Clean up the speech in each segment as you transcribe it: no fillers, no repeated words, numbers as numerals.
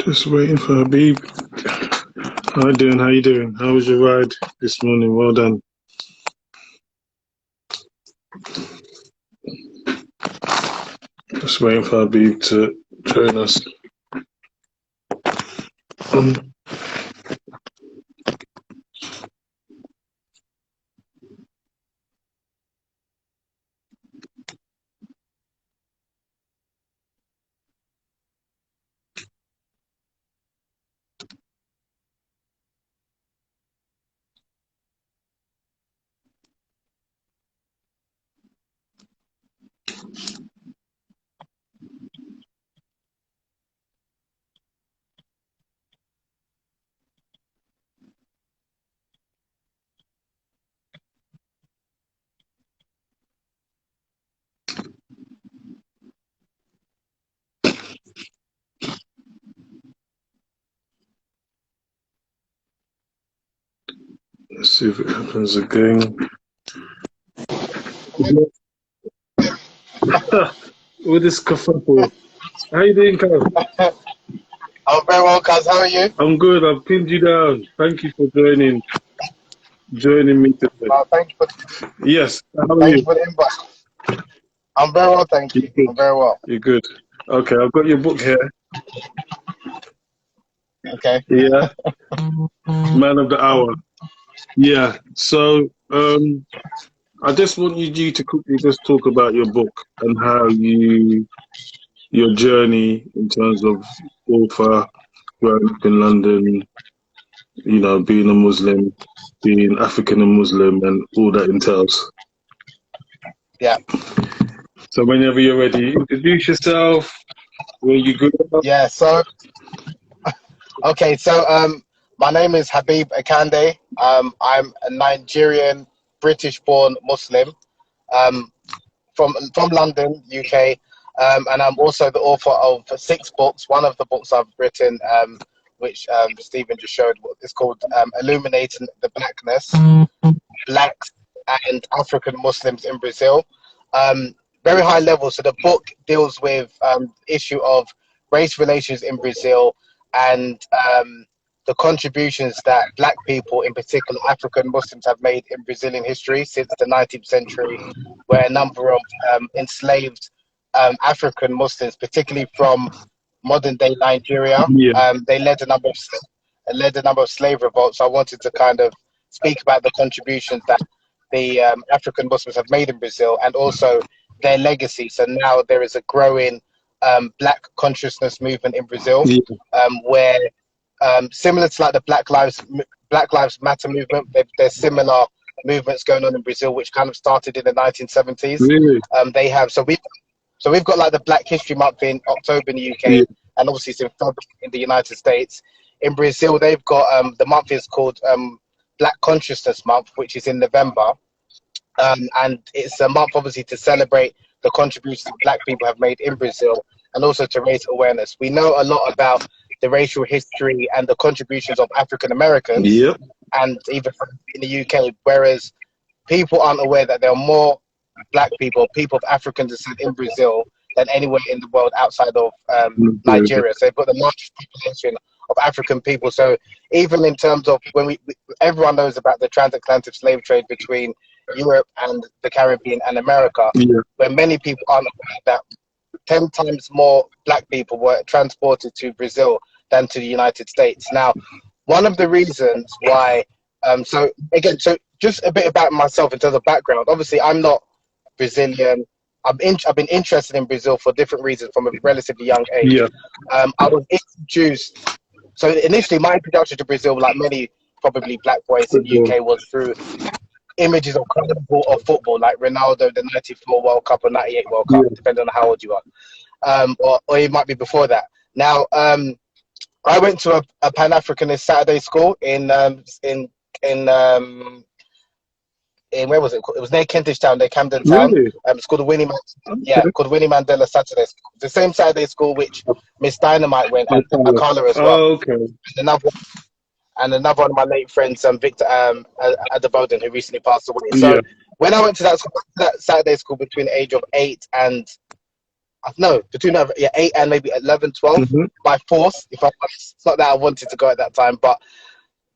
Just waiting for Habeeb. How you doing? How you doing? How was your ride this morning? Well done. Just waiting for Habeeb to join us. Let's see if it happens again. With this kerfuffle. How you doing, Kaz? I'm very well, Kaz. How are you? I'm good. I've pinned you down. Thank you for joining me today. Thank you for Yes. How are thank you? you for the invite. I'm very well, thank you. I'm very well. You're good. Okay, I've got your book here. Okay. Yeah. Man of the Hour. Yeah. So, I just want you to quickly just talk about your book and how your journey in terms of author, growing up in London, being a Muslim, being African and Muslim, and all that entails. Yeah. So whenever you're ready, introduce yourself, where you grew up. Yeah. So, okay. So, my name is Habeeb Akande. I'm a Nigerian, British-born Muslim, from London, UK, and I'm also the author of 6 books. One of the books I've written, which Stephen just showed, is called "Illuminating the Blackness: Blacks and African Muslims in Brazil." Very high level. So the book deals with issue of race relations in Brazil and the contributions that Black people, in particular African Muslims, have made in Brazilian history since the 19th century, where a number of enslaved African Muslims, particularly from modern day Nigeria, they led a number of slave revolts. So I wanted to kind of speak about the contributions that the African Muslims have made in Brazil and also their legacy. So now there is a growing Black consciousness movement in Brazil, where similar to like the Black Lives Matter movement, there's similar movements going on in Brazil, which kind of started in the 1970s. Really? They have we've got like the Black History Month in October in the UK, and obviously it's in February in the United States. In Brazil, they've got the month is called Black Consciousness Month, which is in November, and it's a month obviously to celebrate the contributions Black people have made in Brazil and also to raise awareness. We know a lot about the racial history and the contributions of African Americans, and even in the UK, whereas people aren't aware that there are more Black people of African descent in Brazil than anywhere in the world outside of Nigeria. So they've got the largest population of African people. So even in terms of when everyone knows about the transatlantic slave trade between Europe and the Caribbean and America, where many people aren't aware that 10 times more Black people were transported to Brazil than to the United States. Now, one of the reasons why, so just a bit about myself in terms of background. Obviously, I'm not Brazilian. I've been interested in Brazil for different reasons from a relatively young age. I was introduced. So initially, my introduction to Brazil, like many probably Black boys in the UK, was through images of carnival or football, like Ronaldo, the '94 World Cup or '98 World Cup, depending on how old you are, or it might be before that. Now, I went to a Pan-Africanist Saturday school in where was it? It was near Kentish Town, near Camden Town. Really? It's called the called Winnie Mandela Saturday School. The same Saturday school which Miss Dynamite went and Akala as well. Oh, okay. And another one of my late friends, Victor Adeboden, who recently passed away. So when I went to that Saturday school between the age of 8 and no, between 8 and maybe 11, 12 by force. If I'm honest, it's not that I wanted to go at that time, but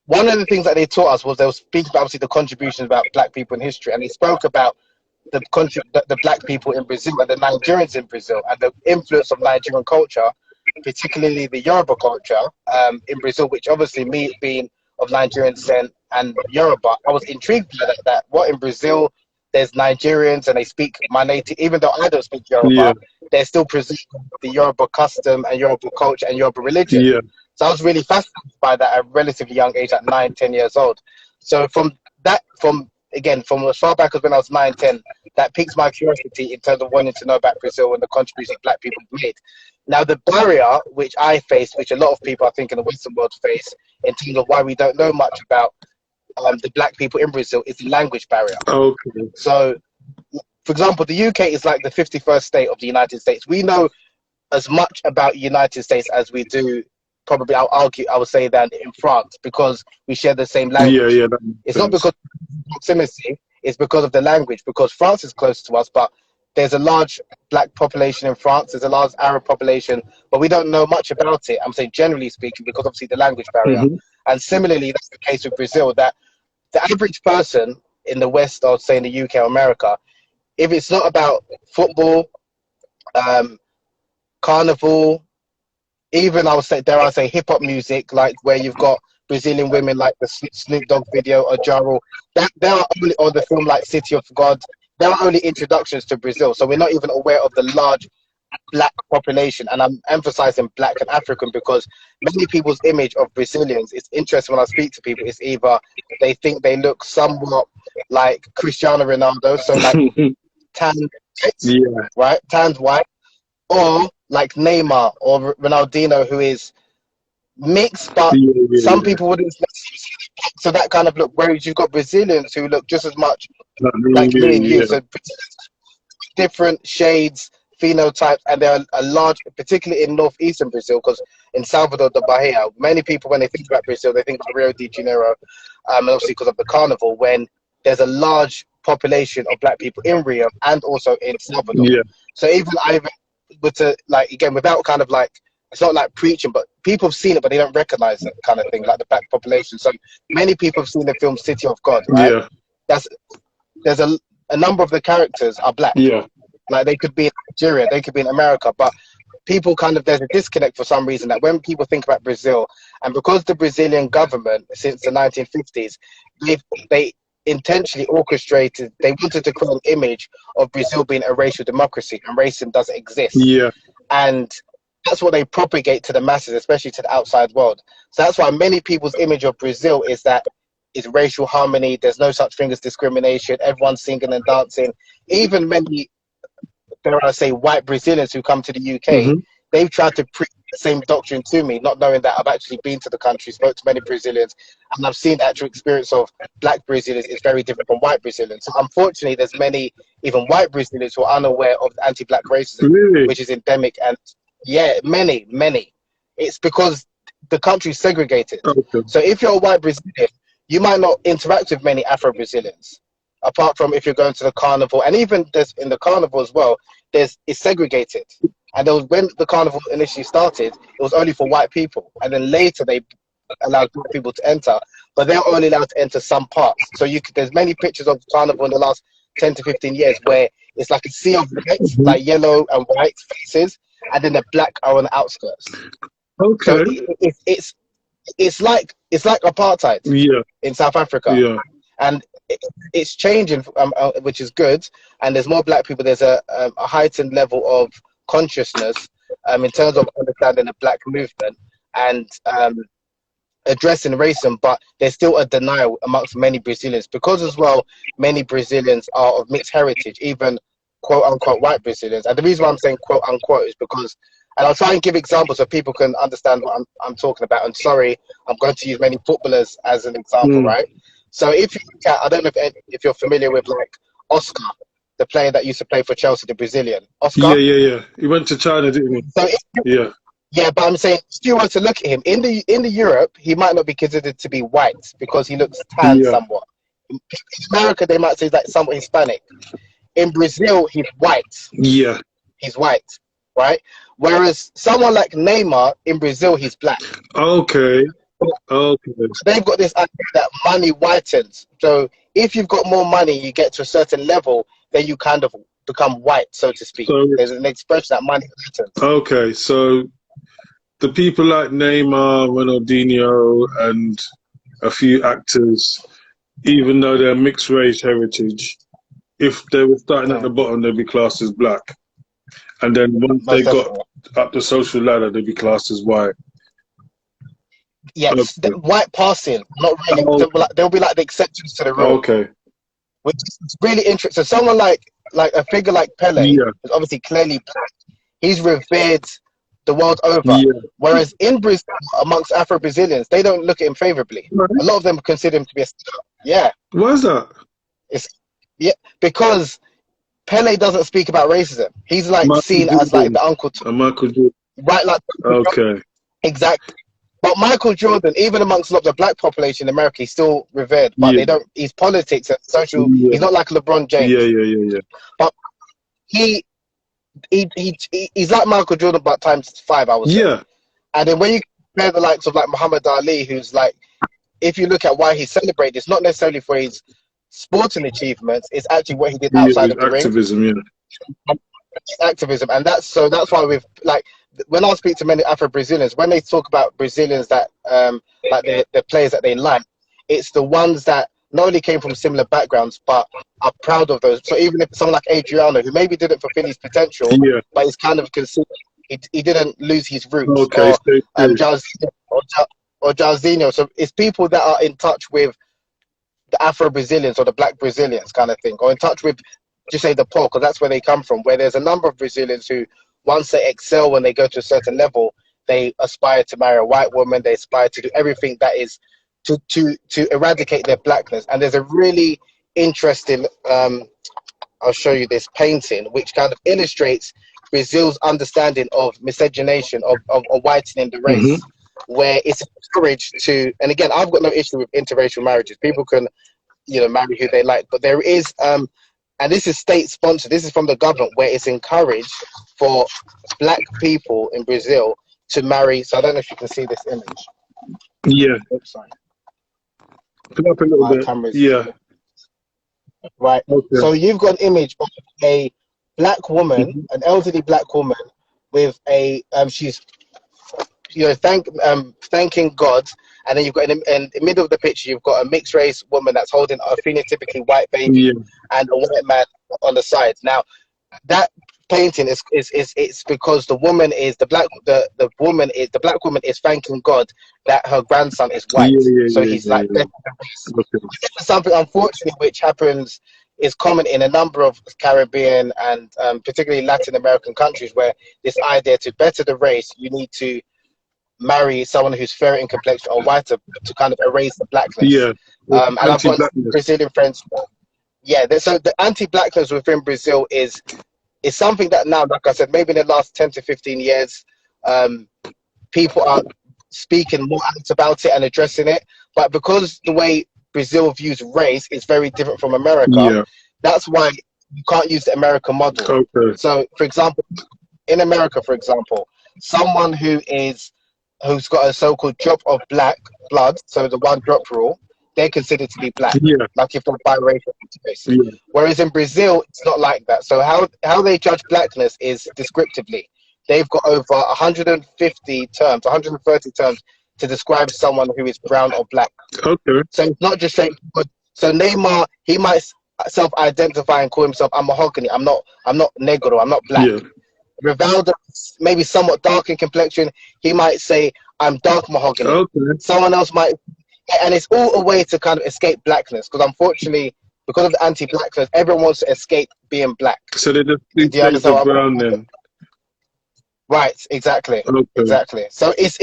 one of the things that they taught us was they were speaking about obviously the contributions about black people in history, and they spoke about the black people in Brazil and the Nigerians in Brazil and the influence of Nigerian culture, particularly the Yoruba culture in Brazil, which obviously me being of Nigerian descent and Yoruba, I was intrigued by that what in Brazil there's Nigerians and they speak my native, even though I don't speak Yoruba, they're still preserving the Yoruba custom and Yoruba culture and Yoruba religion. Yeah. So I was really fascinated by that at a relatively young age, at 9, 10 years old. So from as far back as when I was 9, 10, that piques my curiosity in terms of wanting to know about Brazil and the contributions black people made. Now, the barrier which I face, which a lot of people I think in the Western world face, in terms of why we don't know much about the black people in Brazil, is the language barrier. Okay. So, for example, the UK is like the 51st state of the United States. We know as much about the United States as we do, probably I would say, that in France, because we share the same language. Yeah, it's not because of proximity, it's because of the language, because France is close to us, but there's a large black population in France, there's a large Arab population, but we don't know much about it. I'm saying generally speaking, because obviously the language barrier. And similarly, that's the case with Brazil, that the average person in the West, or say in the UK or America, if it's not about football, carnival, even I would say, dare I say, hip hop music, like where you've got Brazilian women like the Snoop Dogg video or Jaro, there are only, or the film like City of God, there are only introductions to Brazil. So we're not even aware of the large black population. And I'm emphasizing black and African because many people's image of Brazilians, it's interesting when I speak to people, it's either they think they look somewhat like Cristiano Ronaldo, so like tan, right, tanned white, or like Neymar or Ronaldinho, who is mixed, but some people wouldn't. So that kind of look. Whereas you've got Brazilians who look just as much like me and you. So different shades, phenotypes, and they're a large, particularly in northeastern Brazil, because in Salvador da Bahia, many people when they think about Brazil, they think of Rio de Janeiro, and obviously because of the carnival. When there's a large population of black people in Rio and also in Salvador. So even but to, like, again, without kind of like, it's not like preaching, but people have seen it, but they don't recognize it, kind of thing, like the black population. So many people have seen the film City of God, right? There's a number of the characters are black. Like they could be in Nigeria, they could be in America, but people kind of, there's a disconnect for some reason that when people think about Brazil, and because the Brazilian government since the 1950s, they intentionally orchestrated, they wanted to create an image of Brazil being a racial democracy, and racism doesn't exist. And that's what they propagate to the masses, especially to the outside world. So that's why many people's image of Brazil is that it's racial harmony, there's no such thing as discrimination, everyone's singing and dancing. Even many, dare I say, white Brazilians who come to the UK, they've tried to preach the same doctrine to me, not knowing that I've actually been to the country, spoke to many Brazilians, and I've seen the actual experience of black Brazilians is very different from white Brazilians. So unfortunately, there's many, even white Brazilians, who are unaware of anti-black racism, which is endemic. And many. It's because the country's segregated. So if you're a white Brazilian, you might not interact with many Afro-Brazilians, apart from if you're going to the carnival. And even there's, in the carnival as well, it's segregated. And there was, when the carnival initially started, it was only for white people. And then later they allowed black people to enter, but they're only allowed to enter some parts. So there's many pictures of carnival in the last 10 to 15 years where it's like a sea of white, like yellow and white faces, and then the black are on the outskirts. So it's like apartheid in South Africa. And it's changing, which is good. And there's more black people. There's a heightened level of consciousness in terms of understanding the black movement and addressing racism, but there's still a denial amongst many Brazilians, because as well, many Brazilians are of mixed heritage, even quote unquote white Brazilians. And the reason why I'm saying quote unquote is because, and I'll try and give examples so people can understand what I'm talking about. And sorry, I'm going to use many footballers as an example, right? So if you look at, I don't know if you're familiar with like Oscar, the player that used to play for Chelsea, the Brazilian. Oscar? He went to China, didn't he? So but I'm saying, if you were to look at him, in the Europe, he might not be considered to be white because he looks tan somewhat. In America, they might say that somewhat Hispanic. In Brazil, he's white. He's white. right? Whereas someone like Neymar in Brazil, he's black. Okay. Okay. So they've got this idea that money whitens. So if you've got more money, you get to a certain level, then you kind of become white, so to speak. So There's an expression that money whitens. okay, so the people like Neymar, Ronaldinho, and a few actors, even though they're mixed race heritage, if they were starting at the bottom, they'd be classed as black. And then once they got up the social ladder, they'd be classed as white. Yes, Okay. white passing, not really. Oh, They'll be like the exceptions to the rule. okay. Which is really interesting. So someone like a figure like Pele Yeah. is obviously clearly black. He's revered the world over. Yeah. Whereas in Brazil, amongst Afro-Brazilians, they don't look at him favorably. Right. A lot of them consider him to be a star. Yeah. Why is that? Because Pele doesn't speak about racism. He's like Michael seen Jordan. as like the uncle to Michael Jordan. right, like Okay. exactly. But Michael Jordan, even amongst a lot of the black population in America, he's still revered. But they don't. His politics and social. Yeah. He's not like LeBron James. Yeah. But he's like Michael Jordan, but times 5. I would say. Yeah. And then when you compare the likes of like Muhammad Ali, who's like, if you look at why he's celebrated, it's not necessarily for his sporting achievements. It's actually what he did outside of the activism, ring. Activism, and that's why we've like when I speak to many Afro-Brazilians, when they talk about Brazilians that like the players that they like, it's the ones that not only came from similar backgrounds but are proud of those. So even if someone like Adriano, who maybe didn't fulfill his potential, but he's kind of considered, he didn't lose his roots. Okay, or Jairzinho. So it's people that are in touch with the Afro-Brazilians or the Black Brazilians kind of thing, or in touch with, just say the poor, because that's where they come from, where there's a number of Brazilians who, once they excel, when they go to a certain level, they aspire to marry a white woman, they aspire to do everything that is to eradicate their blackness. And there's a really interesting, I'll show you this painting, which kind of illustrates Brazil's understanding of miscegenation, of whitening the race, where it's encouraged to, and again, I've got no issue with interracial marriages. People can, marry who they like, but there is, and this is state sponsored, this is from the government, where it's encouraged for black people in Brazil to marry. So I don't know if you can see this image. Yeah. Oops, sorry. Put up a little bit. Yeah. Right. Okay. So you've got an image of a black woman, an elderly black woman, with a she's thanking God, and then you've got in the middle of the picture you've got a mixed race woman that's holding a phenotypically white baby and a white man on the side. Now that painting is because the woman is the black woman is thanking God that her grandson is white. He's like something unfortunately which happens, is common in a number of Caribbean and particularly Latin American countries, where this idea to better the race, you need to marry someone who's fairer in complexion or whiter to kind of erase the blackness. And I've got Brazilian friends. So the anti-blackness within Brazil is something that now, like I said, maybe in the last 10 to 15 years, people are speaking more out about it and addressing it. But because the way Brazil views race is very different from America, that's why you can't use the American model. So, for example, in America, someone who's got a so-called drop of black blood, so the one drop rule, they're considered to be black, like if they're biracial. Whereas in Brazil, it's not like that. So how they judge blackness is descriptively. They've got over 150 terms, 130 terms to describe someone who is brown or black. So it's not just saying, so Neymar, he might self-identify and call himself, I'm mahogany, I'm not negro, I'm not black. Rivaldo, maybe somewhat dark in complexion, he might say, I'm dark mahogany. Someone else might, and it's all a way to kind of escape blackness, because unfortunately, because of the anti-blackness, everyone wants to escape being black. So they just brown then. Right, exactly. Exactly. So it's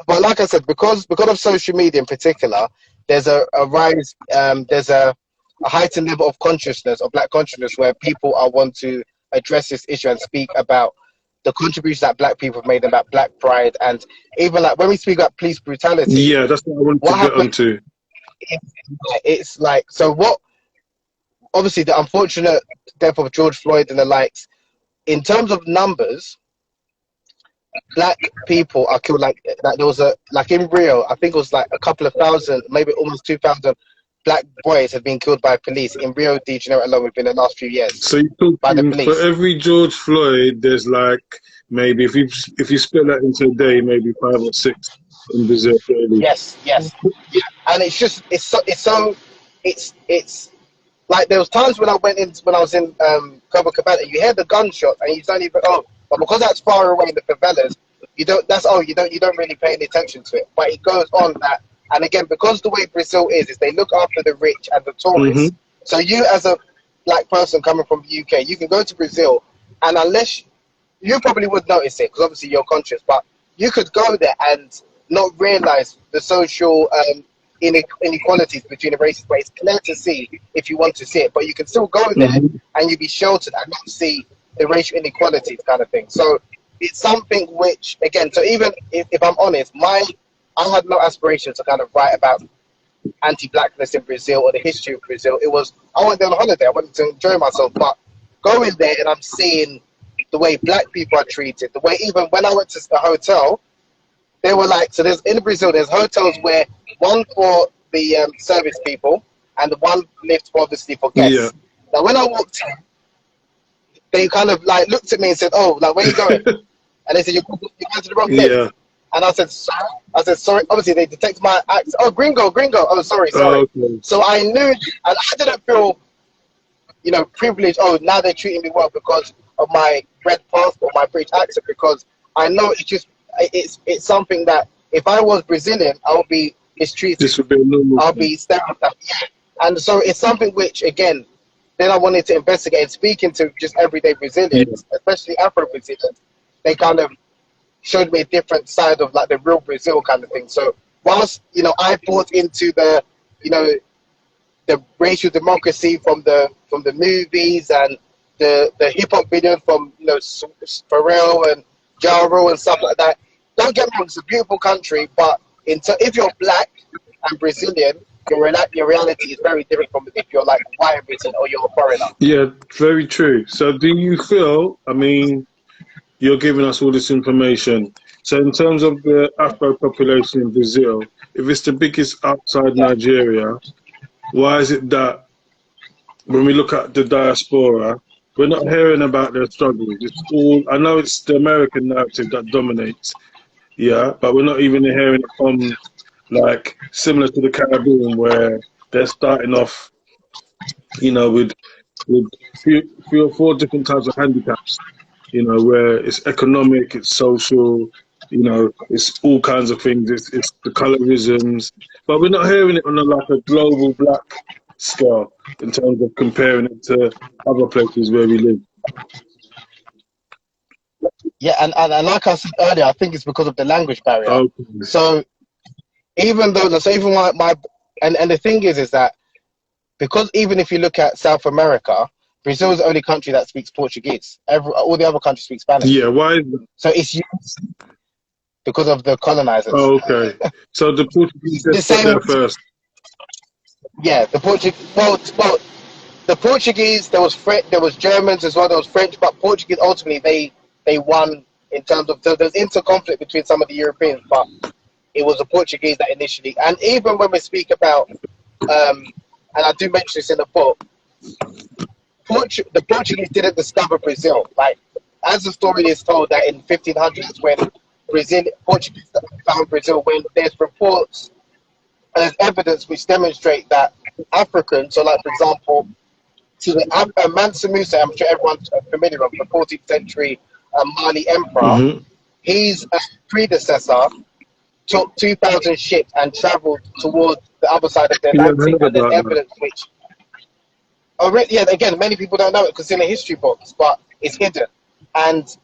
but like I said, because of social media in particular, there's a rise, there's a heightened level of consciousness, of black consciousness, where people want to address this issue and speak about the contributions that black people have made, about black pride, and even like when we speak about police brutality. Yeah, that's what I wanted to get onto. It's like, so what, obviously the unfortunate death of George Floyd and the likes, in terms of numbers, black people are killed like that. There was in Rio, I think it was like a couple of thousand, maybe almost 2,000 black boys have been killed by police in Rio de Janeiro alone within the last few years. So you're by the talking for police. every George Floyd, there's like maybe if you split that into a day, maybe 5 or 6 in Brazil. Really. Yes, and it's just it's like there was times when I was in Copacabana, you hear the gunshots and you don't even but because that's far away in the favelas, you don't really pay any attention to it. But it goes on that, and again, because the way Brazil is they look after the rich and the tourists. Mm-hmm. So you as a black person coming from the UK, you can go to Brazil, and unless you probably would notice it because obviously you're conscious, but you could go there and not realize the social inequalities between the races, but it's clear to see if you want to see it. But you can still go there and you'll be sheltered and not see the racial inequalities kind of thing. So it's something which, again, so even if I'm honest, I had no aspiration to kind of write about anti-blackness in Brazil or the history of Brazil. It was, I went there on holiday, I wanted to enjoy myself, but going there and I'm seeing the way black people are treated, the way even when I went to the hotel, they were like, so in Brazil, there's hotels where one for the service people and the one lift obviously for guests. Yeah. Now, when I walked in, they kind of like looked at me and said, "Oh, like where you going?" And they said, "You're going to the wrong place." Yeah. And I said, "Sorry." I said, "Sorry." Obviously, they detect my accent. Oh, gringo. Oh, sorry. Oh, okay. So I knew, and I didn't feel, privileged. Oh, now they're treating me well because of my red passport, my British accent. Because I know it's something that if I was Brazilian, I would be mistreated. This would be a normal I'll be stereotyped. And so it's something which, again, then I wanted to investigate. And speaking to just everyday Brazilians, especially Afro-Brazilians, they kind of showed me a different side of like the real Brazil kind of thing. So whilst, I bought into the racial democracy from the movies and the hip hop videos from, Pharrell and Ja Rule and stuff like that. Don't get me wrong, it's a beautiful country, but if you're black and Brazilian, your reality is very different from if you're like white Britain or you're a foreigner. Yeah, very true. So do you feel, you're giving us all this information. So in terms of the Afro population in Brazil, if it's the biggest outside Nigeria, why is it that when we look at the diaspora, we're not hearing about their struggles? It's all, I know it's the American narrative that dominates, but we're not even hearing it from, like, similar to the Caribbean, where they're starting off, with three or four different types of handicaps, where it's economic, it's social, it's all kinds of things, it's the colorisms, but we're not hearing it on a global black scale in terms of comparing it to other places where we live. Yeah, and like I said earlier, I think it's because of the language barrier. Okay. So even though, and the thing is that because even if you look at South America, Brazil is the only country that speaks Portuguese. All the other countries speak Spanish. Yeah, why is that? So it's because of the colonizers. Oh, okay. So the Portuguese just got there first. Yeah, the Portuguese. Well, the Portuguese. There was Germans as well. There was French, but Portuguese ultimately they won in terms of. So there's inter-conflict between some of the Europeans, but it was the Portuguese that initially. And even when we speak about, and I do mention this in the book, the Portuguese didn't discover Brazil. Like, as the story is told, that in 1500s when Portuguese found Brazil, when there's reports and there's evidence which demonstrate that Africans, so like for example, to the Mansa Musa, I'm sure everyone's familiar with, the 14th century Mali emperor, his predecessor took 2,000 ships and travelled towards the other side of the Atlantic, and there's evidence which, again, many people don't know it because it's in the history books, but it's hidden. And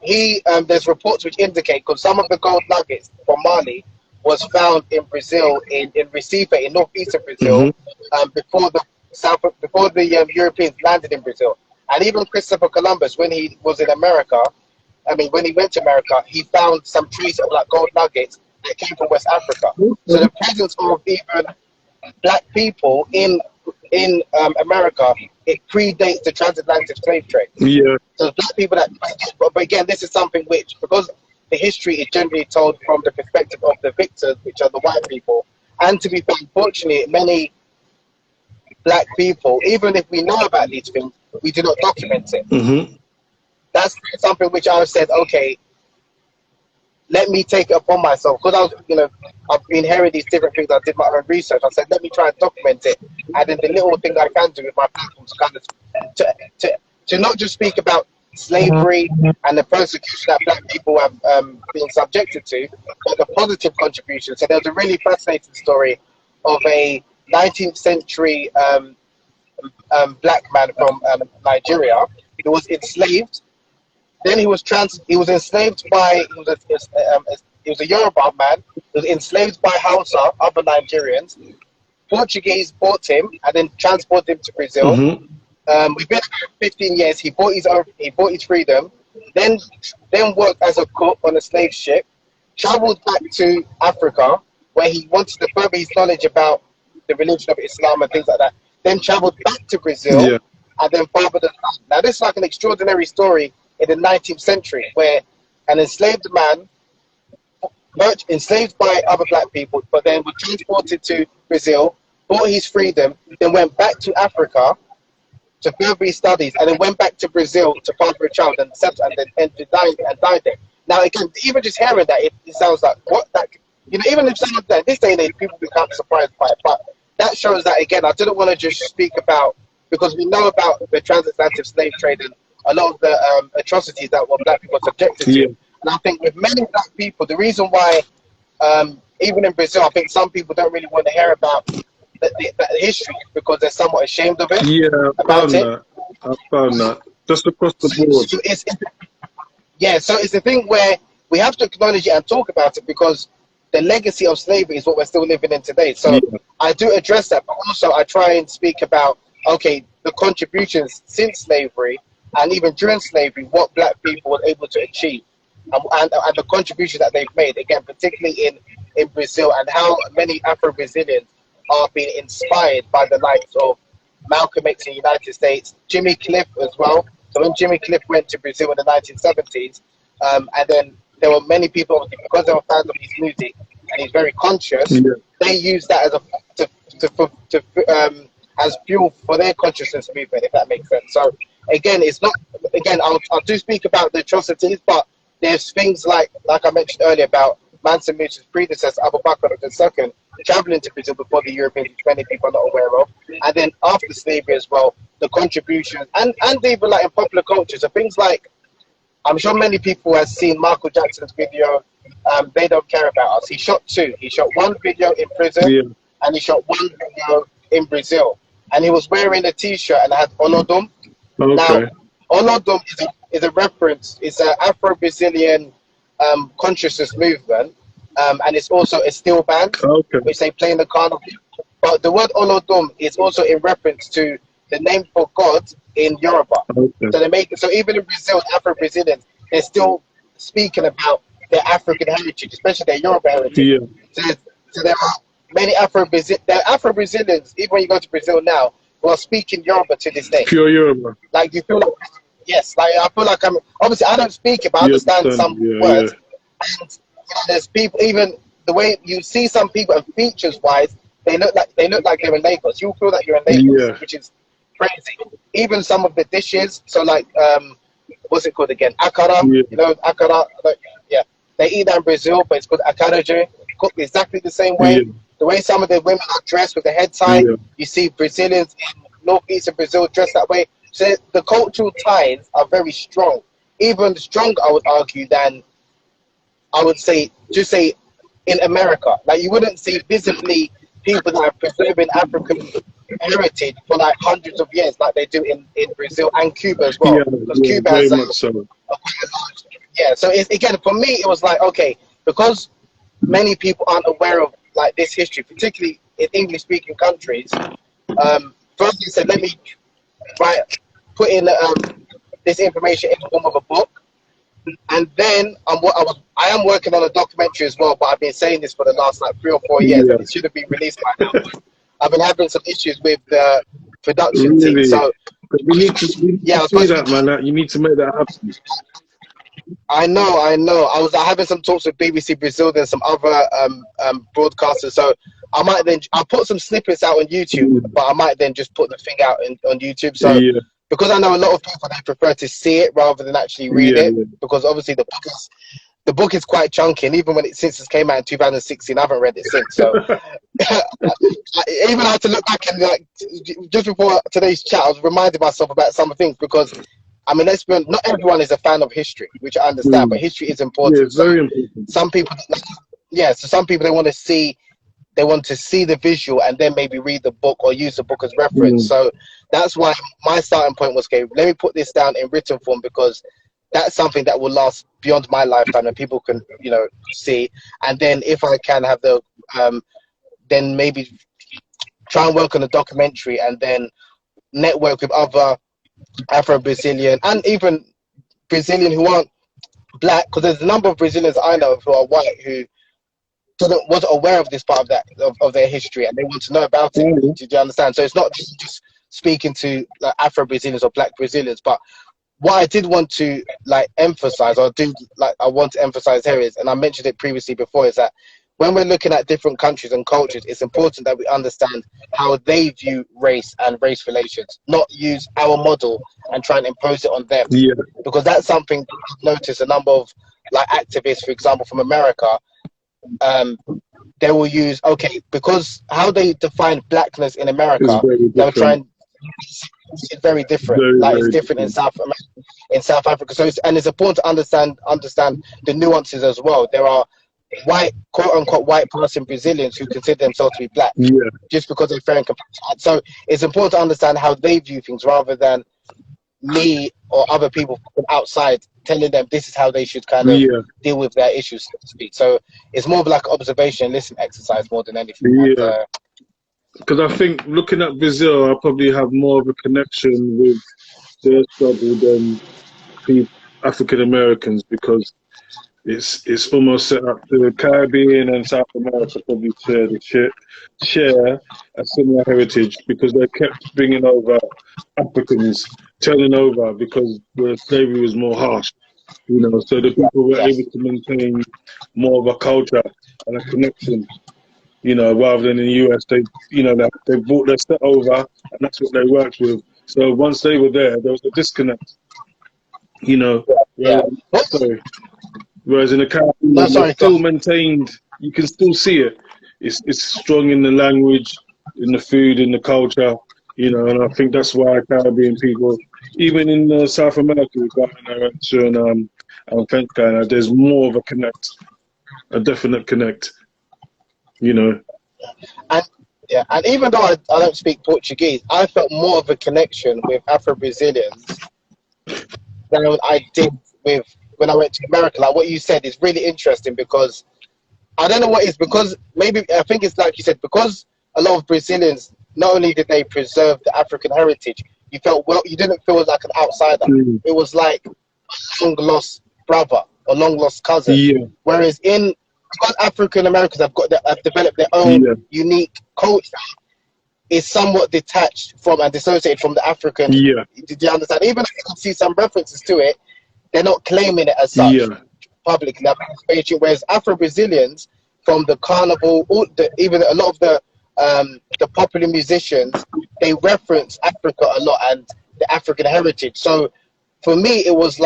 there's reports which indicate, because some of the gold nuggets from Mali was found in Brazil, in Recife, in northeastern Brazil, before the Europeans landed in Brazil. And even Christopher Columbus, when he was in America, when he went to America, he found some traces of like gold nuggets that came from West Africa. So the presence of even black people in America, it predates the transatlantic slave trade. Yeah. So black people but again, this is something which, because the history is generally told from the perspective of the victors, which are the white people. And to be fair, unfortunately, many black people, even if we know about these things, we do not document it. Mm-hmm. That's something which I said, okay, let me take it upon myself, because I was, you know, I've been hearing these different things. I did my own research. I said, let me try and document it, and then the little thing I can do with my platforms, kind of to not just speak about slavery and the persecution that black people have been subjected to, but the positive contribution. So there was a really fascinating story of a 19th century black man from Nigeria who was enslaved. Then he was enslaved by, he was a Yoruba man. He was enslaved by Hausa, other Nigerians. Portuguese bought him and then transported him to Brazil. Mm-hmm. Within 15 years, he bought his freedom. Then worked as a cook on a slave ship. Traveled back to Africa, where he wanted to further his knowledge about the religion of Islam and things like that. Then traveled back to Brazil, Yeah. and then fathered a son. Now, this is like an extraordinary story in the 19th century, where an enslaved man, enslaved by other black people, but then was transported to Brazil, bought his freedom, then went back to Africa to further his studies, and then went back to Brazil to father a child and died there. Now, again, even just hearing that, it sounds like what that, you know, even if some of that, this day and age, people become surprised by it, but that shows that, again, I didn't want to just speak about, because we know about the transatlantic slave trade and a lot of the atrocities that were black people subjected to. Yeah. And I think with many black people, the reason why, even in Brazil, I think some people don't really want to hear about the history because they're somewhat ashamed of it. Yeah, I found that. Just across the board. So it's the thing where we have to acknowledge it and talk about it, because the legacy of slavery is what we're still living in today. So Yeah. I do address that, but also I try and speak about, okay, the contributions since slavery and even during slavery, what black people were able to achieve, and the contribution that they've made, again, particularly in Brazil, and how many Afro-Brazilians are being inspired by the likes of Malcolm X in the United States, Jimmy Cliff as well. So when Jimmy Cliff went to Brazil in the 1970s, and then there were many people, because they were fans of his music and he's very conscious, Yeah. they used that as fuel for their consciousness movement, if that makes sense. So again, it's not, again, I'll do speak about the atrocities, but there's things like I mentioned earlier about Mansa Musa's predecessor, Abu Bakr II, traveling to Brazil before the Europeans, which many people are not aware of. And then after slavery as well, the contributions, and even like in popular culture, so things like, I'm sure many people have seen Michael Jackson's video, They Don't Care About Us. He shot two. He shot one video in prison, Yeah. and he shot one video in Brazil. And he was wearing a t-shirt and had Olodum. Okay. Now, Olodum is a reference, it's an Afro-Brazilian consciousness movement, and it's also a steel band, Okay. which they play in the carnival. But the word Olodum is also in reference to the name for God in Yoruba. Okay. So even in Brazil, Afro-Brazilians, they're still speaking about their African heritage, especially their Yoruba heritage. Yeah. So there are many Afro-Brazilians, even when you go to Brazil now, who are speaking Yoruba to this day. Pure Yoruba. Like, you feel like, yes, like I feel like obviously I don't speak it, but I understand some words. Yeah. And there's people, even the way you see some people, and features wise, they look like they're in Lagos. You feel that you're in Lagos, which is crazy. Even some of the dishes, so like what's it called again? Akara. Yeah. You know, akara. Like, yeah, they eat that in Brazil, but it's called akaraje. Cooked exactly the same way. Yeah. The way some of the women are dressed with the head tie, you see Brazilians in northeast of Brazil dressed that way. So the cultural ties are very strong, even stronger, I would argue, than I would say, just say in America. Like, you wouldn't see visibly people that are preserving African heritage for like hundreds of years, like they do in Brazil and Cuba as well. Because Cuba has very much so. Yeah, so it's, again, for me, it was like, okay, because many people aren't aware of like this history, particularly in English-speaking countries. First, he said, let me put in this information in the form of a book, and then I am working on a documentary as well. But I've been saying this for the last like 3 or 4 years, and it should have been released by now. I've been having some issues with the production team, so we need to see that, man. You need to make that happen. I know. I was having some talks with BBC Brazil and some other broadcasters. So I'll put some snippets out on YouTube, but I might then just put the thing out on YouTube. So Yeah, because I know a lot of people, they prefer to see it rather than actually read yeah, it, because obviously the book is quite chunky, and even since it came out in 2016, I haven't read it since. So I even had to look back and like just before today's chat, I was reminding myself about some things, because I mean, let's be honest, not everyone is a fan of history, which I understand, but history is yeah. important. It's So very important. some people, yeah, so some people, they want to see the visual and then maybe read the book or use the book as reference. So that's why my starting point was, okay, let me put this down in written form, because that's something that will last beyond my lifetime and people can, see. And then if I can have the, then maybe try and work on a documentary and then network with other Afro-Brazilian and even Brazilian who aren't black, because there's a number of Brazilians I know who are white who wasn't aware of this part of their history, and they want to know about it. Do you understand? So it's not just speaking to like Afro-Brazilians or black Brazilians, but what I did want to emphasize, or I want to emphasize here is, and I mentioned it previously before, is that when we're looking at different countries and cultures, it's important that we understand how they view race and race relations, not use our model and try and impose it on them. Yeah, Because that's something that I've noticed a number of activists, for example, from America, they will use, because how they define blackness in it's America, very they'll try different. and it's very different. Very, It's very different different. in South Africa. So it's important to understand the nuances as well. There are white, quote unquote, white passing Brazilians who consider themselves to be black Yeah, just because they're fair and compassionate. So it's important to understand how they view things rather than me or other people from outside telling them this is how they should kind of yeah, deal with their issues, so to speak. So it's more of like observation and listen exercise more than anything. And yeah. Because I think looking at Brazil, I probably have more of a connection with their struggle than African Americans, because it's almost set up. The Caribbean and South America probably share a similar heritage, because they kept bringing over Africans, turning over because the slavery was more harsh. So the people were yeah, able to maintain more of a culture and a connection. Rather than in the US, they brought their set over, and that's what they worked with. So once they were there was a disconnect. yeah. Whereas, sorry, whereas in the No, Caribbean, they're sorry, still maintained. You can still see it. It's strong in the language, in the food, in the culture. And I think that's why Caribbean people, even in South America, Ghana and Suriname and French Guiana, there's more of a connect, a definite connect. And yeah, and even though I don't speak Portuguese, I felt more of a connection with Afro-Brazilians than I did with when I went to America. Like what you said is really interesting, because I don't know what it is, because maybe I think it's like you said, because a lot of Brazilians, not only did they preserve the African heritage, you didn't feel like an outsider. Mm. It was like a long lost brother or long lost cousin. Yeah, Whereas because African Americans have developed their own yeah, unique culture, is somewhat detached from and dissociated from the African. yeah, Did you understand? Even if you can see some references to it, they're not claiming it as such yeah, publicly. Whereas Afro-Brazilians, from the carnival, even a lot of the popular musicians, they reference Africa a lot and the African heritage. So for me, it was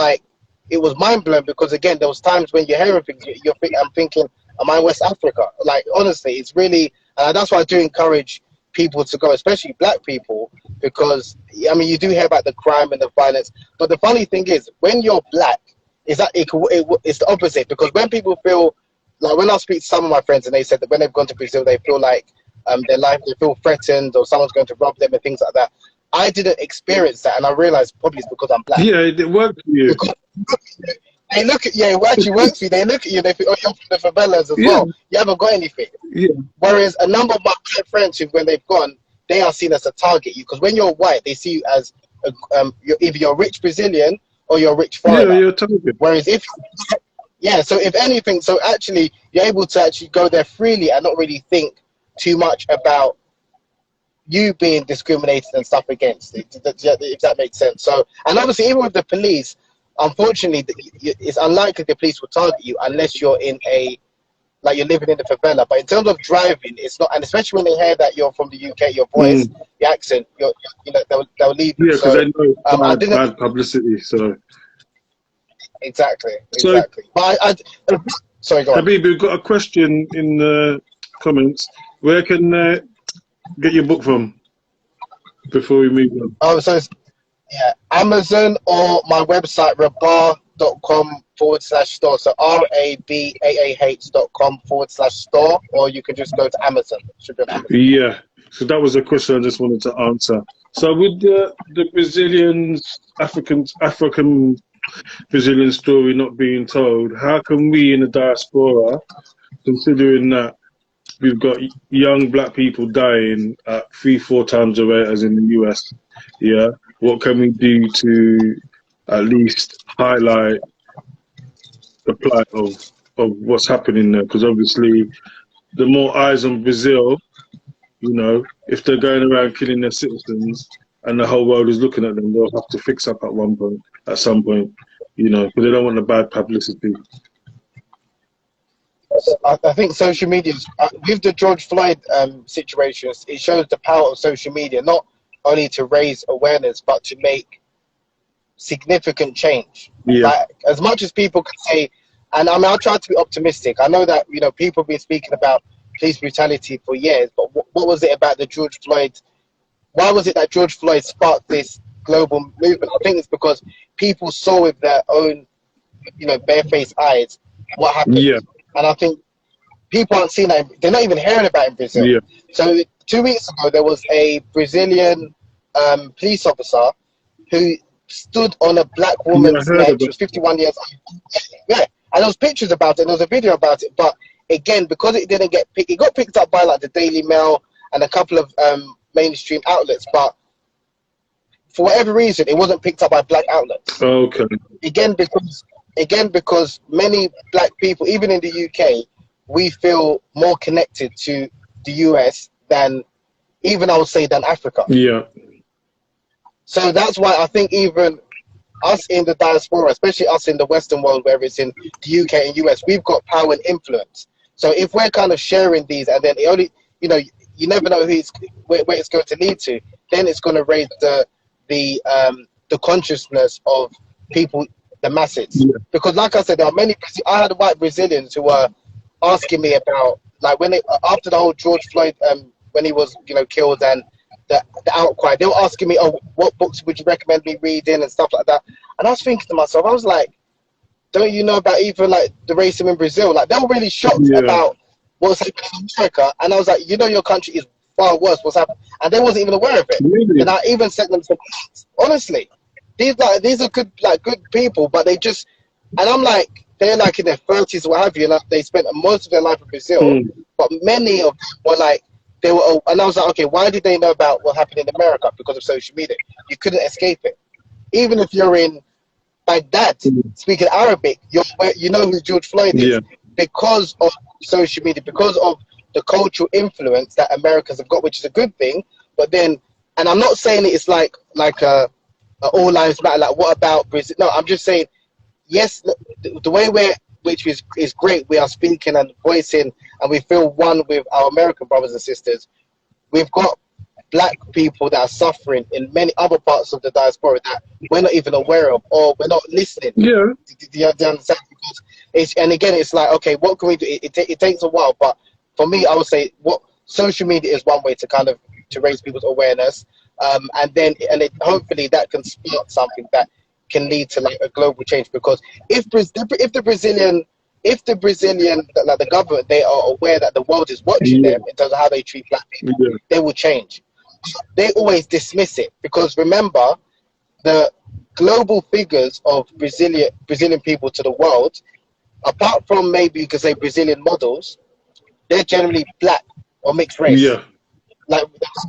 mind blowing, because again, there was times when you're hearing things, I'm thinking, am I West Africa? Like honestly, it's really, that's why I do encourage people to go, especially black people, because I mean, you do hear about the crime and the violence, but the funny thing is, when you're black, is that it's the opposite. Because when people feel like, when I speak to some of my friends and they said that when they've gone to Brazil, they feel like their life, they feel threatened or someone's going to rob them and things like that. I didn't experience that, and I realized probably it's because I'm black. yeah. It worked for you. Because they look at you, it actually works for you. They look at you, they think, oh, you're from the favelas as Yeah, well. You haven't got anything. yeah, Whereas a number of my black friends who, when they've gone, they are seen as a target. Because when you're white, they see you as either you're a rich Brazilian or you're a rich yeah. foreigner. You're a target. Whereas so if anything, so actually you're able to actually go there freely and not really think too much about you being discriminated and stuff against, if that makes sense. So, and obviously even with the police, unfortunately, it's unlikely the police will target you unless you're in a, like you're living in the favela. But in terms of driving, it's not, and especially when they hear that you're from the UK, your voice, your accent, you know, they'll leave you. Yeah, because So they know I didn't bad publicity. So exactly. so But sorry, go on. Habeeb, we've got a question in the comments. Where can get your book from before we move on? Oh, so it's, yeah, Amazon or my website, rabah.com/store. So RABAAH.com/store, or you can just go to Amazon. Should be on Amazon. Yeah, so that was a question I just wanted to answer. So with the Brazilians, African Brazilian story not being told, how can we in the diaspora, considering that we've got young black people dying at 3-4 times the rate as in the US, yeah, what can we do to at least highlight the plight of what's happening there? Because obviously the more eyes on Brazil, you know, if they're going around killing their citizens and the whole world is looking at them, they'll have to fix up at some point, you know, because they don't want the bad publicity. I think social media, with the George Floyd situations, it shows the power of social media, not only to raise awareness, but to make significant change. Yeah. Like, as much as people can say, and I mean, I'll try to be optimistic. I know that, you know, people have been speaking about police brutality for years, but what was it about the George Floyd? Why was it that George Floyd sparked this global movement? I think it's because people saw with their own, you know, barefaced eyes what happened. Yeah. And I think people aren't seeing that. They're not even hearing about it in Brazil. Yeah. So 2 weeks ago, there was a Brazilian police officer who stood on a black woman's neck. She was 51 years old. Yeah. And there was pictures about it, and there was a video about it. But again, because it didn't get picked, it got picked up by like the Daily Mail and a couple of mainstream outlets. But for whatever reason, it wasn't picked up by black outlets. Okay. Again, because many black people, even in the UK, we feel more connected to the US than even, I would say, than Africa. Yeah. So that's why I think even us in the diaspora, especially us in the Western world, where it's in the UK and US, we've got power and influence. So if we're kind of sharing these, and then it only, you know, you never know where it's going to lead to, then it's going to raise the consciousness of people, the masses. Yeah. Because like I said, there are many, I had white Brazilians who were asking me about, like, when after the whole George Floyd, when he was, you know, killed, and the outcry, they were asking me, oh, what books would you recommend me reading and stuff like that. And I was thinking to myself, I was like, don't you know about even like the racism in Brazil? Like, they were really shocked about what's happening in America. And I was like, you know, your country is far worse. What's happening? And they wasn't even aware of it. Really? And I even sent them some, honestly, these are good people, but they just, and I'm like, they're like in their 30s or what have you, and they spent most of their life in Brazil, but many of them were like, and I was like, okay, why did they know about what happened in America? Because of social media. You couldn't escape it. Even if you're in Baghdad speaking Arabic, you know who George Floyd is, because of social media, because of the cultural influence that Americans have got, which is a good thing. But then, and I'm not saying it's like a all lives matter, like what about Brazil? No, I'm just saying, yes, the way which is great, we are speaking and voicing, and we feel one with our American brothers and sisters. We've got black people that are suffering in many other parts of the diaspora that we're not even aware of, or we're not listening. Yeah. Do you understand? Because and again, it's like, okay, what can we do? It takes a while, but for me, I would say social media is one way to raise people's awareness, and then hopefully that can spark something that can lead to like a global change. Because if the Brazilian, like the government, they are aware that the world is watching them in terms of how they treat black people, they will change. They always dismiss it, because remember, the global figures of Brazilian people to the world, apart from maybe you could say Brazilian models, they're generally black or mixed race. Yeah. Like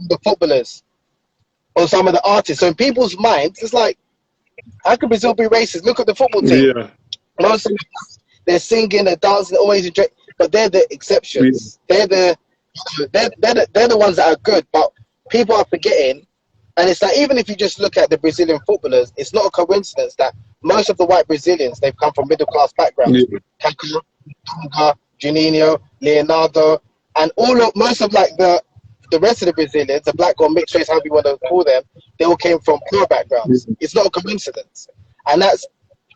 the footballers or some of the artists. So in people's minds, it's like, how could Brazil be racist? Look at the football team. Yeah. Most of them, they're singing, they're dancing, they're always enjoying, but they're the exceptions. Yeah. They're the ones that are good. But people are forgetting And it's like, even if you just look at the Brazilian footballers, it's not a coincidence that most of the white Brazilians, they've come from middle class backgrounds. Yeah. Kaká, Dunga, Juninho, Leonardo, and most of like the rest of the Brazilians, the black or mixed race, however you want to call them, they all came from poor backgrounds. Yeah. It's not a coincidence. And that's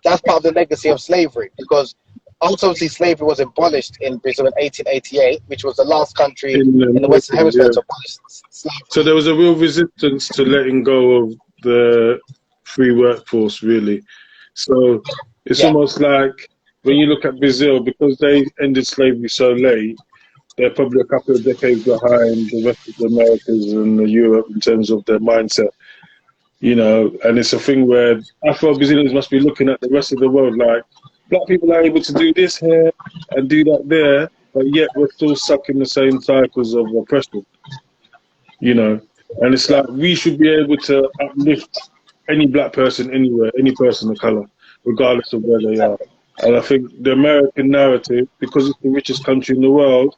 part of the legacy of slavery, because ultimately slavery was abolished in Brazil in 1888, which was the last country in the Western Hemisphere to abolish slavery. So there was a real resistance to letting go of the free workforce, really. So it's almost like when you look at Brazil, because they ended slavery so late, they're probably a couple of decades behind the rest of the Americas and Europe in terms of their mindset, you know. And it's a thing where Afro-Brazilians must be looking at the rest of the world like, black people are able to do this here and do that there, but yet we're still stuck in the same cycles of oppression, you know. And it's like, we should be able to uplift any black person anywhere, any person of color, regardless of where they are. And I think the American narrative, because it's the richest country in the world,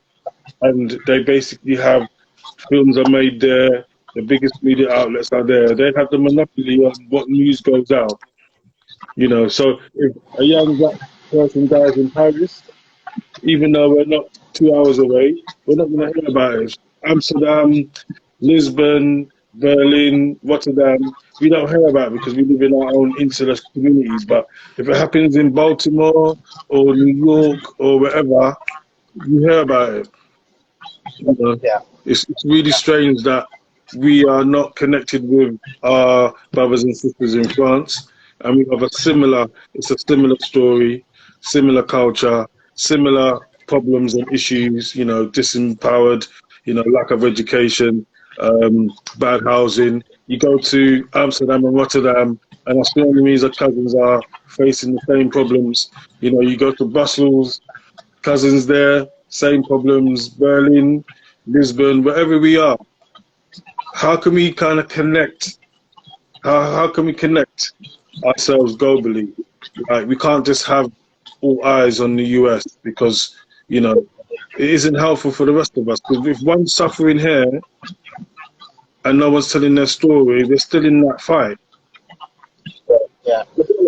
and they basically have films are made there, the biggest media outlets are there, they have the monopoly on what news goes out. You know, so if a young black person dies in Paris, even though we're not 2 hours away, we're not going to hear about it. Amsterdam, Lisbon, Berlin, Rotterdam, we don't hear about it because we live in our own insular communities. But if it happens in Baltimore or New York or wherever, you hear about it. You know? It's really strange that we are not connected with our brothers and sisters in France, and we have it's a similar story, similar culture, similar problems and issues, you know, disempowered, you know, lack of education, bad housing. You go to Amsterdam and Rotterdam, and astronomies or cousins are facing the same problems. You know, you go to Brussels, cousins there, same problems, Berlin, Lisbon, wherever we are. How can we kind of connect? How can we connect ourselves globally? Like, we can't just have all eyes on the US because, you know, it isn't helpful for the rest of us. Because if one's suffering here and no one's telling their story, they're still in that fight. Yeah.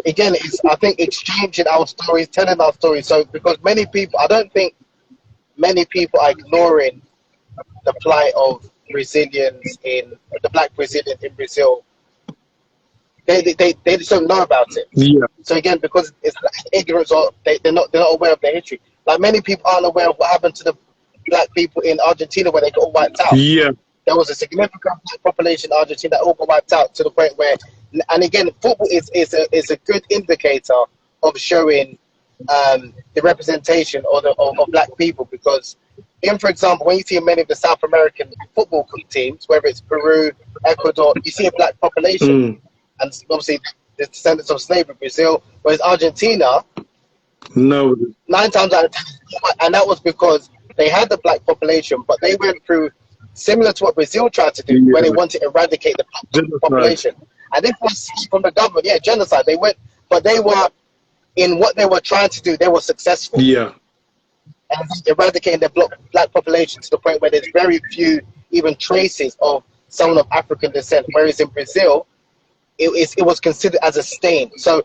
Again, I think exchanging our stories, telling our stories. So, because many people, I don't think many people are ignoring the plight of Brazilians the black Brazilians in Brazil. They just don't know about it. Yeah. So again, because it's ignorance, or they're not aware of their history. Like, many people aren't aware of what happened to the black people in Argentina when they got wiped out. Yeah. There was a significant black population in Argentina that all got wiped out, to the point where, and again, football is a good indicator of showing the representation of black people, because for example, when you see many of the South American football teams, whether it's Peru, Ecuador, you see a black population. And obviously the descendants of slavery, Brazil, whereas Argentina, 9 times out of 10, and that was because they had the black population, but they went through similar to what Brazil tried to do when they wanted to eradicate the black population. And this was from the government, genocide. They went, but they were, in what they were trying to do, they were successful. Yeah. And eradicating the black population to the point where there's very few even traces of someone of African descent, whereas in Brazil, it was considered as a stain. So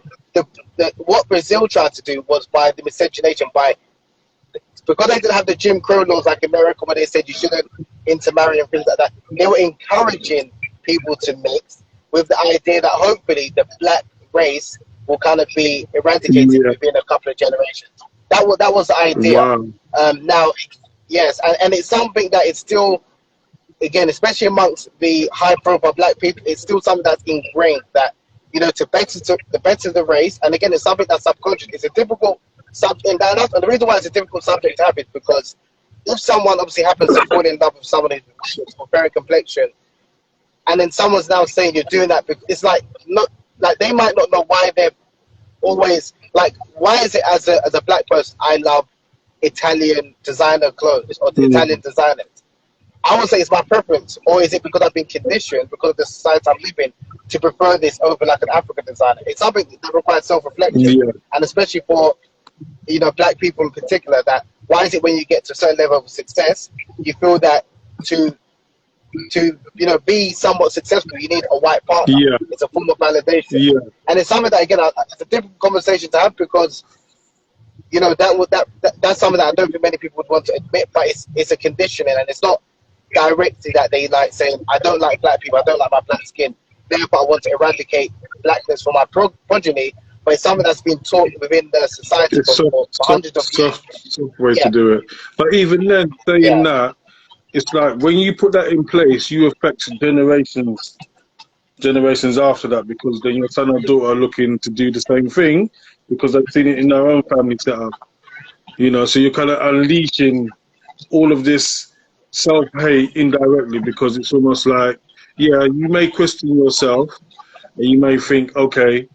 what Brazil tried to do was, by the miscegenation, because they didn't have the Jim Crow laws like America, where they said you shouldn't intermarry and things like that, they were encouraging people to mix, with the idea that hopefully the black race will kind of be eradicated within a couple of generations. That was the idea. Wow. Now, yes, and it's something that is still, again, especially amongst the high-profile black people, it's still something that's ingrained, that, you know, to better the race. And again, it's something that's subconscious. It's a difficult subject, and the reason why it's a difficult subject to have is because if someone obviously happens to fall in love with someone who's of very complexion, and then someone's now saying you're doing that, it's like, not like, they might not know why they're always like, why is it as a black person I love Italian designer clothes or the Italian designers? I would say it's my preference, or is it because I've been conditioned, because of the society I'm living, to prefer this over like an African designer? It's something that requires self-reflection, and especially for, you know, black people in particular, that why is it when you get to a certain level of success, you feel that to to be somewhat successful, you need a white partner. Yeah. It's a form of validation. Yeah. And it's something that, again, it's a difficult conversation to have, because that's something that I don't think many people would want to admit, but it's a conditioning, and it's not directly that they like saying, I don't like black people, I don't like my black skin, therefore I want to eradicate blackness from my progeny. But it's something that's been taught within the society for hundreds of years. Soft way to do it. But even then, saying that, it's like when you put that in place, you affect generations after that, because then your son or daughter are looking to do the same thing because they've seen it in their own family setup. So you're kind of unleashing all of this self-hate indirectly, because it's almost like, yeah, you may question yourself and you may think, okay,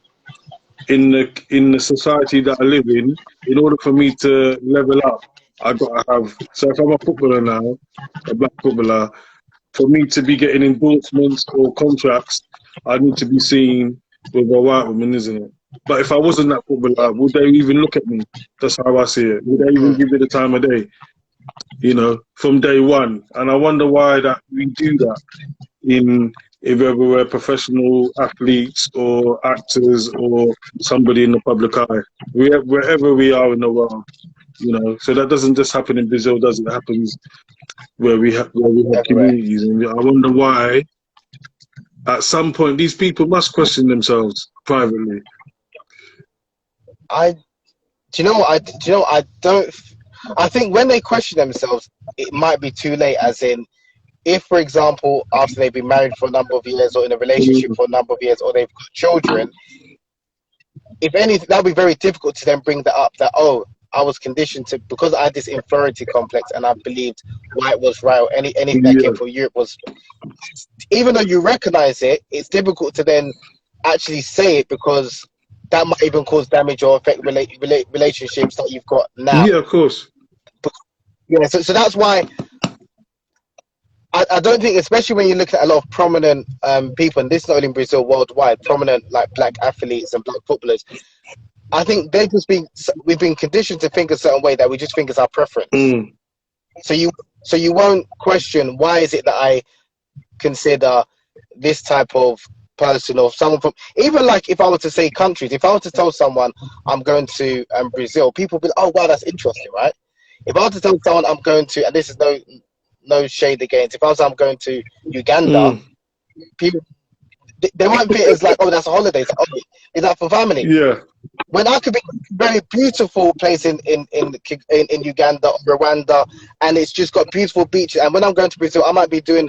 in the society that I live in order for me to level up, I gotta have. So if I'm a footballer now, a black footballer, for me to be getting endorsements or contracts, I need to be seen with a white woman, isn't it? But if I wasn't that footballer, would they even look at me? That's how I see it. Would they even give me the time of day? From day one. And I wonder why that we do that if ever we're professional athletes or actors or somebody in the public eye, wherever we are in the world, So that doesn't just happen in Brazil, does it? It happens where we have communities, and I wonder why. At some point, these people must question themselves privately. I think when they question themselves, it might be too late. As in, if, for example, after they've been married for a number of years or in a relationship for a number of years, or they've got children, if anything, that'll be very difficult to then bring that up, that, oh, I was conditioned to, because I had this inferiority complex and I believed white was right, or anything that came from Europe was, even though you recognize it, it's difficult to then actually say it, because that might even cause damage or affect relationships that you've got now. Yeah, of course. So that's why I don't think, especially when you look at a lot of prominent people, and this is not only in Brazil, worldwide, prominent like black athletes and black footballers, I think we've been conditioned to think a certain way that we just think is our preference. So you won't question, why is it that I consider this type of person or someone from, even like if I were to say countries, if I were to tell someone I'm going to Brazil, people will be like, oh wow, that's interesting, right? If I were to tell someone I'm going to, and this is no shade against, if I was I'm going to Uganda, people, they won't be as like, oh, that's a holiday. It's like, oh, is that for family? Yeah. When I could be a very beautiful place in Uganda or Rwanda, and it's just got beautiful beaches. And when I'm going to Brazil, I might be doing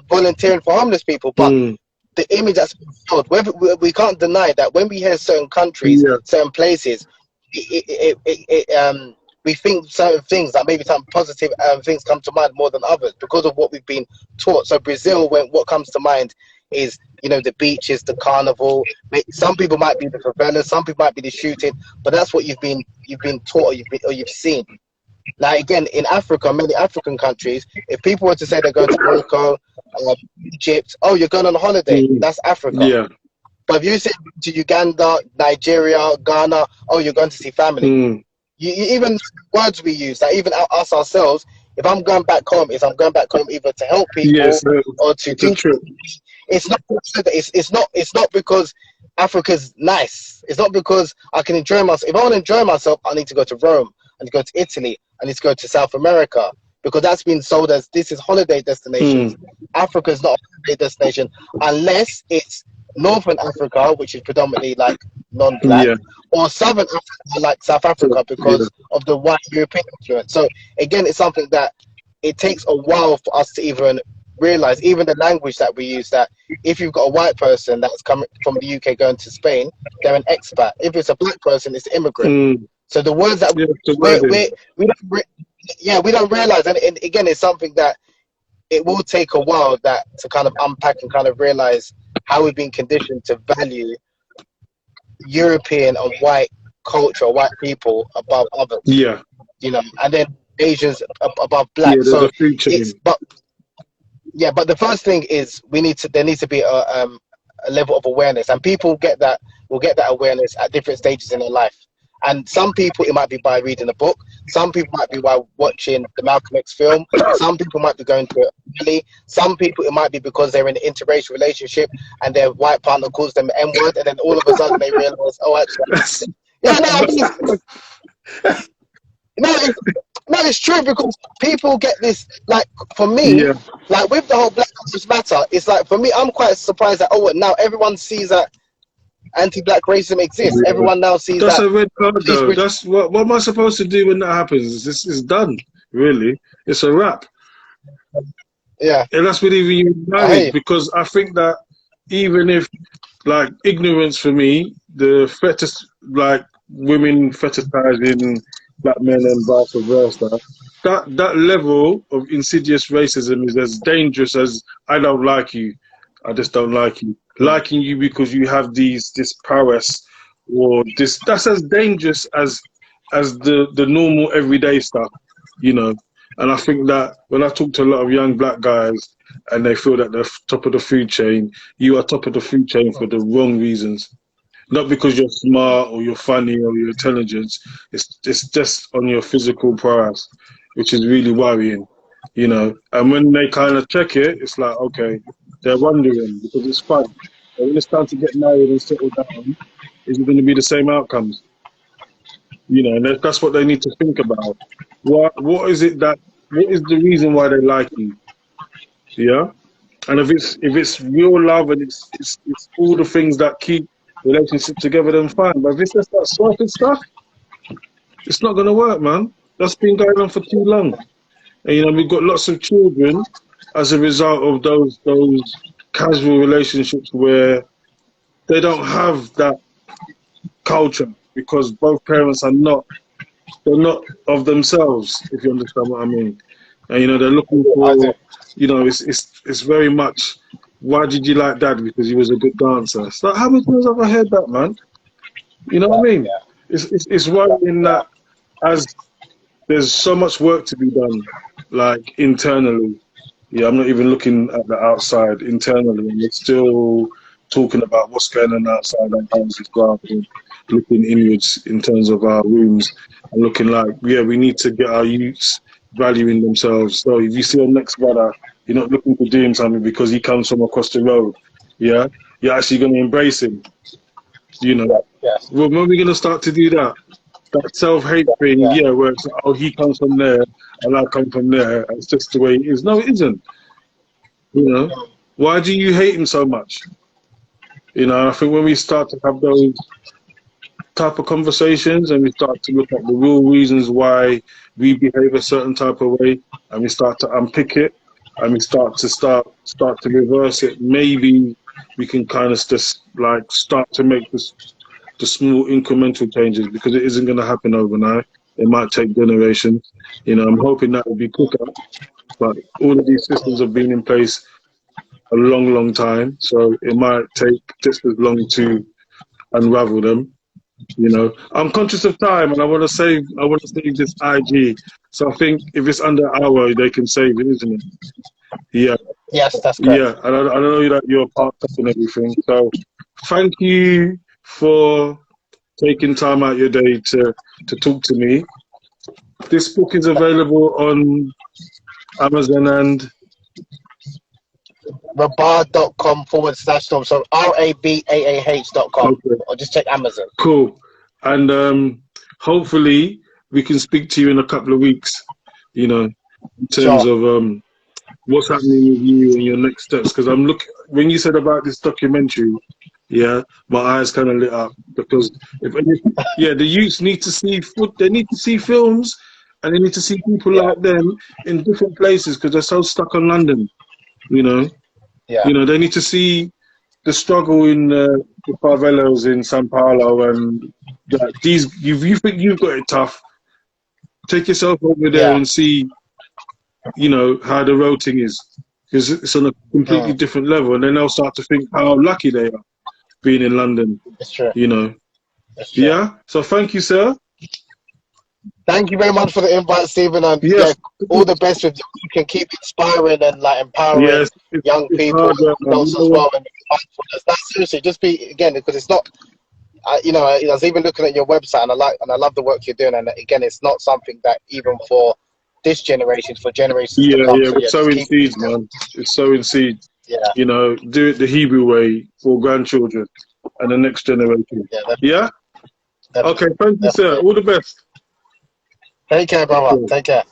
volunteering for homeless people. But the image that's held, we can't deny that when we hear certain countries, certain places, we think certain things, that maybe some positive things come to mind more than others because of what we've been taught. So Brazil, what comes to mind is, the beaches, the carnival. Some people might be the favelas, some people might be the shooting, but that's what you've been taught or you've seen. Now again, in Africa, many African countries, if people were to say they're going to Morocco, Egypt, oh, you're going on a holiday, that's Africa. Yeah. But if you say to Uganda, Nigeria, Ghana, oh, you're going to see family. You even words we use, like even us ourselves, if I'm going back home, I'm going back home either to help people or to do. It's not because Africa's nice. It's not because I can enjoy myself. If I want to enjoy myself, I need to go to Rome, I need to go to Italy, I need to go to South America, because that's been sold as this is holiday destinations. Africa is not a holiday destination unless it's Northern Africa, which is predominantly like non-black, or Southern Africa, like South Africa, because of the white European influence. So again, it's something that it takes a while for us to even realize, even the language that we use, that if you've got a white person that's coming from the UK going to Spain, they're an expat. If it's a black person, it's an immigrant. So the words that we don't realize, and again, it's something that it will take a while to kind of unpack and kind of realize how we've been conditioned to value European and white culture, white people above others. And then Asians above black. So but the first thing is there needs to be a level of awareness, and people will get that awareness at different stages in their life. And some people, it might be by reading a book. Some people might be while watching the Malcolm X film. Some people might be going to it early. Some people, it might be because they're in an interracial relationship and their white partner calls them the N-word, and then all of a sudden they realize, oh, actually, yeah, no, I mean, it's true, because people get this, like, for me, like with the whole Black Lives Matter, it's like, for me, I'm quite surprised that, now everyone sees that anti-black racism exists. Everyone now sees that's that. a red card, though. That's what am I supposed to do when that happens? This is done, really. It's a wrap. Yeah. And that's what even you married, because I think that even if, like, ignorance for me, the fetish, like, women fetishizing black men and vice versa, that level of insidious racism is as dangerous as I don't like you, I just don't like you. Liking you because you have this prowess, or this, that's as dangerous as the normal everyday stuff, you know. And I think that when I talk to a lot of young black guys and they feel that they're top of the food chain, you are top of the food chain for the wrong reasons. Not because you're smart or you're funny or you're intelligent. It's just on your physical prowess, which is really worrying, you know. And when they kind of check it, it's like, okay, they're wondering, because it's fun. But when it's time to get married and settle down, is it going to be the same outcomes? You know, and that's what they need to think about. What is it that? What is the reason why they like you? Yeah, and if it's real love and it's all the things that keep relationships together, then fine. But if it's just that surface stuff, it's not going to work, man. That's been going on for too long. And you know, we've got lots of children as a result of those casual relationships where they don't have that culture, because both parents are not of themselves, if you understand what I mean. And you know, they're looking for, you know, it's very much, why did you like dad? Because he was a good dancer. It's like, how many times have I heard that, man? You know what I mean? It's worrying that as there's so much work to be done, like internally. Yeah, I'm not even looking at the outside, internally, and we're still talking about what's going on outside our houses rather than looking inwards in terms of our rooms and looking like, yeah, we need to get our youths valuing themselves. So if you see your next brother, you're not looking to do him something because he comes from across the road. Yeah, you're actually going to embrace him. You know, well, when are we going to start to do that? That self-hate thing, where it's, oh, he comes from there and I come from there. It's just the way it is. No, it isn't. You know, why do you hate him so much? You know, I think when we start to have those type of conversations and we start to look at the real reasons why we behave a certain type of way, and we start to unpick it, and we start to reverse it, maybe we can kind of just like start to make the small incremental changes, because it isn't going to happen overnight. It might take generations. You know, I'm hoping that will be quicker, but all of these systems have been in place a long, long time, so it might take just as long to unravel them. You know, I'm conscious of time, and I want to save this IG. So I think if it's under an hour, they can save it, isn't it? Yeah. Yes, that's correct. Yeah, and I know that you're part of and everything. So thank you for taking time out your day to talk to me. This book is available on Amazon and rabah.com/Tom. So RABAAH.com. Okay. Or just check Amazon. Cool. And hopefully we can speak to you in a couple of weeks, you know, in terms of what's happening with you and your next steps. Because I'm looking, when you said about this documentary, my eyes kind of lit up, because the youths need to see they need to see films, and they need to see people like them in different places, because they're so stuck on London, you know. You know, they need to see the struggle in the favelas in Sao Paulo, and that you think you've got it tough, take yourself over there and see, you know, how the roading is, because it's on a completely different level, and then they'll start to think how lucky they are being in London. It's true. You know. Yeah. So thank you, sir. Thank you very much for the invite, Stephen. And all the best with you. Can keep inspiring and like empowering young people, adults as well. And mindfulness. That's seriously, just be, again, because it's not I was even looking at your website, and I love the work you're doing. And again, it's not something that even for this generation, for generations to Yeah, come. yeah, So we're yeah, just sowing keep. seeds, man. It's sowing seeds. Yeah, You know, do it the Hebrew way for grandchildren and the next generation. yeah, Yeah? Okay, definitely, thank you, sir. definitely. All the best. Take care, brother. Okay. Take care.